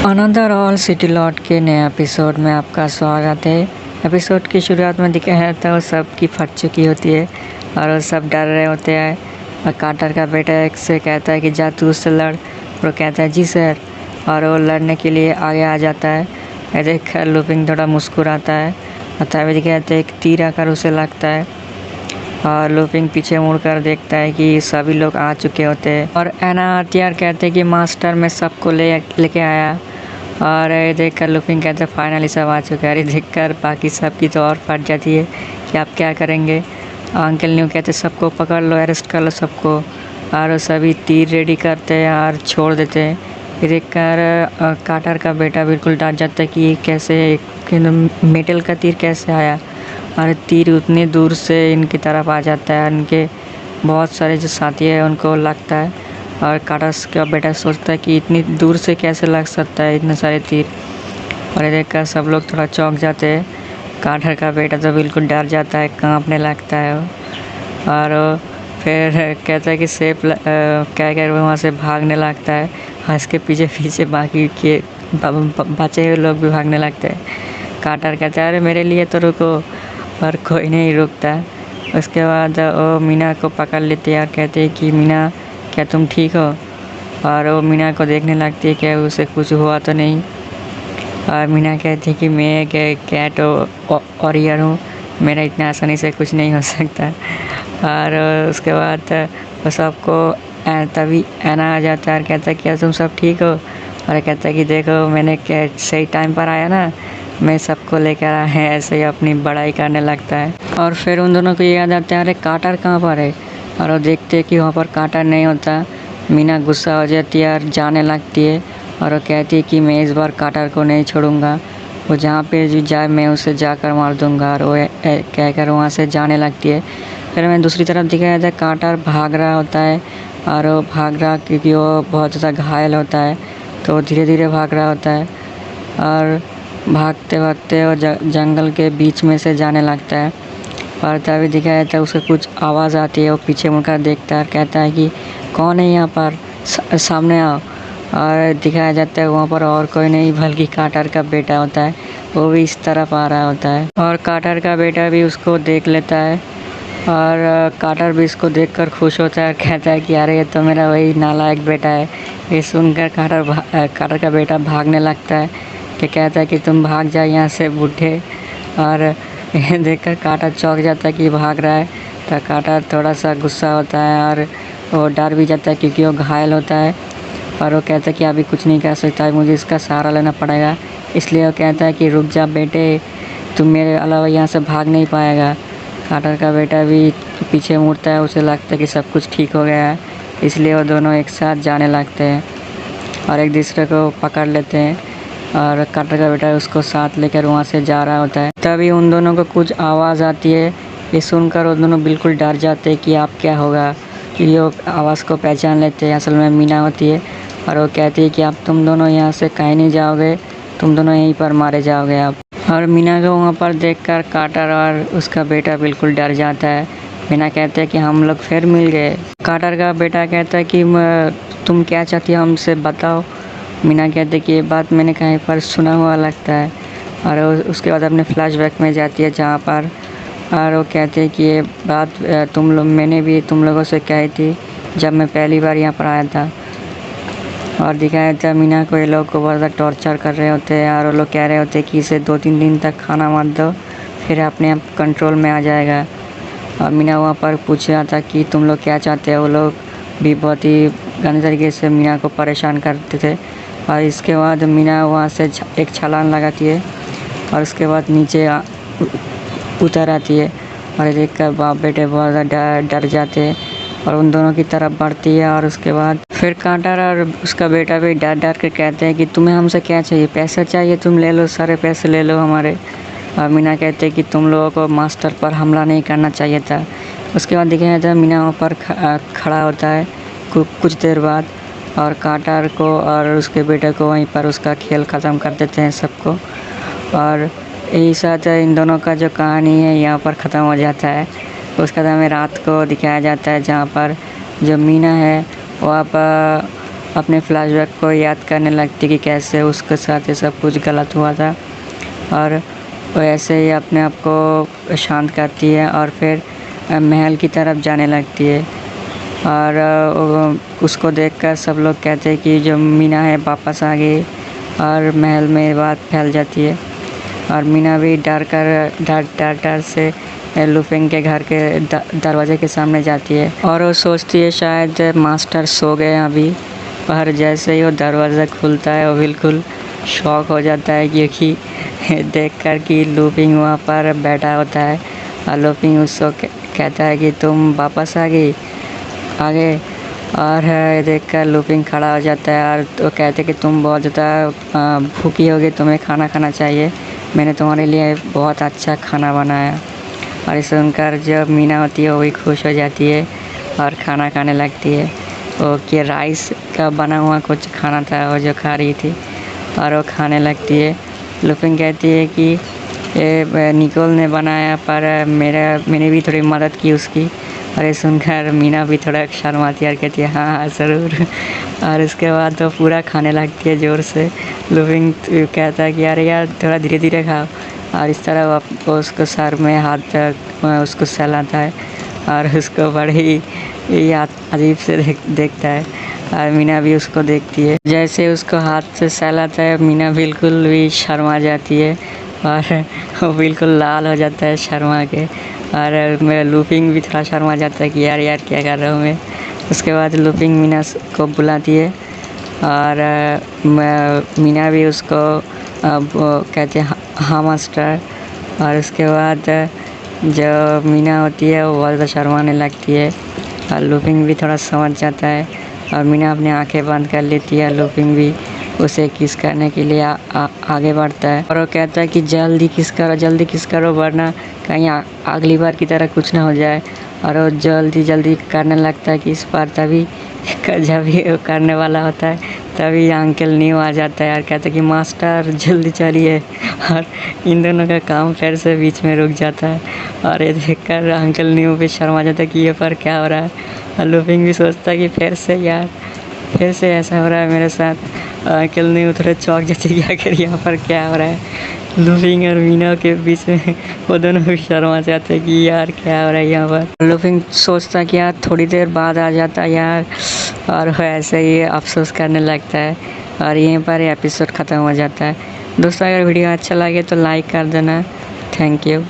Another all city lot के नए episode में आपका स्वागत है। एपिसोड की शुरुआत में दिखाया जाता है वो सब की फट चुकी होती है और वो सब डर रहे होते हैं। और कार्टर का बेटा एक से कहता है कि जा तू उससे लड़, वो कहता है जी सर, और वो लड़ने के लिए आगे आ जाता है। ये देख कर लूपिंग थोड़ा मुस्कुराता है और तभी दिखाया जाता है एक तीर आकर उसे लगता है और लूपिंग पीछे मुड़कर देखता है कि सभी लोग आ चुके होते हैं। और एना हथियार कहते हैं कि मास्टर मैं सबको लेके आया। और ये देखकर लूपिंग कहते हैं फाइनली सब आ चुके हैं। देखकर बाकी सब की तो और फट जाती है कि आप क्या करेंगे। अंकल न्यू कहते सबको पकड़ लो, अरेस्ट कर लो सबको। और वो सभी तीर रेडी करते हैं और छोड़ देते हैं। ये देखकर कार्टर का बेटा बिल्कुल डर जाता है कि कैसे मेटल का तीर कैसे आया। और तीर उतनी दूर से इनकी तरफ आ जाता है। इनके बहुत सारे जो साथी हैं उनको लगता है और कार्टर का बेटा सोचता है कि इतनी दूर से कैसे लग सकता है इतने सारे तीर। और ये देखकर सब लोग थोड़ा चौंक जाते हैं। कार्टर का बेटा तो बिल्कुल डर जाता है, कांपने लगता है और फिर कहता है कि सेफ कह कर वो वहाँ से भागने लगता है। और इसके पीछे पीछे बाकी के बचे हुए लोग भी भागने लगते हैं। कार्टर कहता है अरे मेरे लिए तो रुको, पर कोई नहीं रुकता। उसके बाद वो मीना को पकड़ लेती है और कहते हैं कि मीना क्या तुम ठीक हो। और वो मीना को देखने लगती है कि उसे कुछ हुआ तो नहीं। और मीना कहती है कि मैं एक कैट वॉरियर हूँ, मेरा इतना आसानी से कुछ नहीं हो सकता। और उसके बाद वो सबको तभी एना आ जाता है और कहता है क्या तुम सब ठीक हो। और कहता है कि देखो मैंने सही टाइम पर आया ना, मैं सबको लेकर आया है। ऐसे ही अपनी बड़ाई करने लगता है। और फिर उन दोनों को याद आता है अरे कार्टर कहाँ पर है। और वो देखते हैं कि वहाँ पर कार्टर नहीं होता। मीना गुस्सा हो जाती है और जाने लगती है और वो कहती है कि मैं इस बार कार्टर को नहीं छोड़ूंगा, वो जहाँ पे भी जाए मैं उसे जाकर मार दूंगा। और वो कहकर वहाँ से जाने लगती है। फिर हमें दूसरी तरफ दिखाया जाता है कार्टर भाग रहा होता है और वो भाग रहा क्योंकि वो बहुत ज़्यादा घायल होता है तो धीरे धीरे भाग रहा होता है। और भागते भागते वो जंगल के बीच में से जाने लगता है। और तभी दिखाया जाता है उसे कुछ आवाज़ आती है। वो पीछे मुड़कर देखता है और कहता है कि कौन है यहाँ पर, सामने आओ। और दिखाया जाता है वहाँ पर और कोई नहीं बल्कि कार्टर का बेटा होता है, वो भी इस तरफ आ रहा होता है। और कार्टर का बेटा भी उसको देख लेता है और कार्टर भी इसको देखकर खुश होता है और कहता है कि अरे ये तो मेरा वही नालायक बेटा है। ये सुनकर कार्टर का बेटा भागने लगता है कि कहता है कि तुम भाग जाओ यहाँ से बूढ़े। और ये देखकर कार्टर चौंक जाता है कि भाग रहा है। तो कार्टर थोड़ा सा गुस्सा होता है और वो डर भी जाता है क्योंकि वो घायल होता है। और वो कहता है कि अभी कुछ नहीं कर सकता है, मुझे इसका सहारा लेना पड़ेगा। इसलिए वो कहता है कि रुक जा बेटे, तुम मेरे अलावा यहाँ से भाग नहीं पाएगा। कार्टर का बेटा भी पीछे मुड़ता है, उसे लगता है कि सब कुछ ठीक हो गया है। इसलिए वो दोनों एक साथ जाने लगते हैं और एक दूसरे को पकड़ लेते हैं। और कार्टर का बेटा उसको साथ लेकर वहाँ से जा रहा होता है। तभी उन दोनों को कुछ आवाज़ आती है। ये सुनकर वो दोनों बिल्कुल डर जाते हैं कि अब क्या होगा। ये आवाज़ को पहचान लेते हैं, असल में मीना होती है। और वो कहती है कि अब तुम दोनों यहाँ से कहीं नहीं जाओगे, तुम दोनों यहीं पर मारे जाओगे अब। और मीना को वहाँ पर देखकर कार्टर और उसका बेटा बिल्कुल डर जाता है। मीना कहते हैं कि हम लोग फिर मिल गए। कार्टर का बेटा कहता है कि तुम क्या चाहती हो हमसे बताओ। मीना कहते हैं कि ये बात मैंने कहीं पर सुना हुआ लगता है। और उसके बाद अपने फ्लैशबैक में जाती है जहाँ पर, और वो कहते हैं कि ये बात मैंने भी तुम लोगों से कही थी जब मैं पहली बार यहाँ पर आया था। और दिखाया जाता है मीना को ये लोग को बहुत ज़्यादा टॉर्चर कर रहे होते हैं और वो लोग कह रहे होते हैं कि इसे 2-3 दिन तक खाना मत दो, फिर अपने आप कंट्रोल में आ जाएगा। और मीना वहाँ पर पूछ रहा था कि तुम लोग क्या चाहते हो। वो लोग भी बहुत ही गंदे तरीके से मीना को परेशान करते थे। और इसके बाद मीना वहाँ से एक छलांग लगाती है और उसके बाद नीचे उतर आती है। और देखकर बाप बेटे बहुत ज़्यादा डर जाते हैं और उन दोनों की तरफ बढ़ती है। और उसके बाद फिर कार्टर और उसका बेटा भी डर डर के कहते हैं कि तुम्हें हमसे क्या चाहिए, पैसा चाहिए, तुम ले लो, सारे पैसे ले लो हमारे। और मीना कहते हैं कि तुम लोगों को मास्टर पर हमला नहीं करना चाहिए था। उसके बाद दिखाया जाता है मीना वहाँ पर खड़ा होता है कुछ देर बाद। और कार्टर को और उसके बेटे को वहीं पर उसका खेल ख़त्म कर देते हैं सबको। और यही साथ इन दोनों का जो कहानी है यहाँ पर ख़त्म हो जाता है। उसके बाद हमें रात को दिखाया जाता है जहाँ पर जो मीना है वो आप अपने फ्लैशबैक को याद करने लगती कि कैसे उसके साथ ये सब कुछ गलत हुआ था, और वो ऐसे ही अपने आप को शांत करती है और फिर महल की तरफ जाने लगती है। और उसको देखकर सब लोग कहते हैं कि जो मीना है वापस आ गई, और महल में बात फैल जाती है। और मीना भी डर से लुफिन के घर के दरवाजे के सामने जाती है, और वो सोचती है शायद मास्टर सो गए अभी। पर जैसे ही वो दरवाज़ा खुलता है वो बिल्कुल शॉक हो जाता है, क्योंकि देखकर कि लुफिन वहाँ पर बैठा होता है। और लुफिन उसको कहता है कि तुम वापस आ गए। और देखकर लुफिन खड़ा हो जाता है और तो कहते हैं कि तुम बहुत ज़्यादा भूखी होगी, तुम्हें खाना खाना चाहिए, मैंने तुम्हारे लिए बहुत अच्छा खाना बनाया। और इसे सुनकर जब मीना होती है वो भी खुश हो जाती है और खाना खाने लगती है। वो कि राइस का बना हुआ कुछ खाना था वो जो खा रही थी, और वो खाने लगती है। लुफिन कहती है कि ये निकोल ने बनाया, पर मैंने भी थोड़ी मदद की उसकी। और ये सुनकर मीना भी थोड़ा शर्माती है और कहती है हाँ हाँ ज़रूर। और उसके बाद तो पूरा खाने लगती है ज़ोर से। लुफिन कहता है कि अरे यार थोड़ा धीरे धीरे खाओ, और इस तरह वो उसको सर में हाथ उसको सहलाता है, और उसको बड़े ही अजीब से देखता है। और मीना भी उसको देखती है। जैसे उसको हाथ से सहलाता है मीना बिल्कुल भी शर्मा जाती है, और वो बिल्कुल लाल हो जाता है शर्मा के। और मेरा लुफिन भी थोड़ा शर्मा जाता है कि यार क्या कर रहा हूँ मैं। उसके बाद लुफिन मीना को बुलाती है, और मीना भी उसको कहते हैं हाँ मास्टर। और उसके बाद जो मीना होती है वो बहुत ज़्यादा शर्माने लगती है, और लुफिन भी थोड़ा समझ जाता है, और मीना अपनी आंखें बंद कर लेती है। लुफिन भी उसे किस करने के लिए आगे बढ़ता है, और वो कहता है कि जल्दी किस करो वरना कहीं अगली बार की तरह कुछ ना हो जाए। और वो जल्दी करने लगता है कि इस बार तभी जब भी वो करने वाला होता है तभी अंकल न्यू आ जाता है और कहता है कि मास्टर जल्दी चलिए। और इन दोनों का काम फिर से बीच में रुक जाता है, और ये देखकर अंकल न्यू भी शर्मा जाता है कि ये पर क्या हो रहा है। और लुफिन भी सोचता है कि फिर से ऐसा हो रहा है मेरे साथ। अंकल न्यू थोड़े चौंक जाते कि आखिर यहाँ पर क्या हो रहा है। लुफिन और मीना के बीच में वो दोनों भी शर्मा जाते हैं कि यार क्या हो रहा है यहाँ पर। लुफिन सोचता कि यार थोड़ी देर बाद आ जाता यार, और वो ऐसे ही अफसोस करने लगता है, और यहीं पर एपिसोड ख़त्म हो जाता है। दोस्तों अगर वीडियो अच्छा लगे तो लाइक कर देना। Thank you.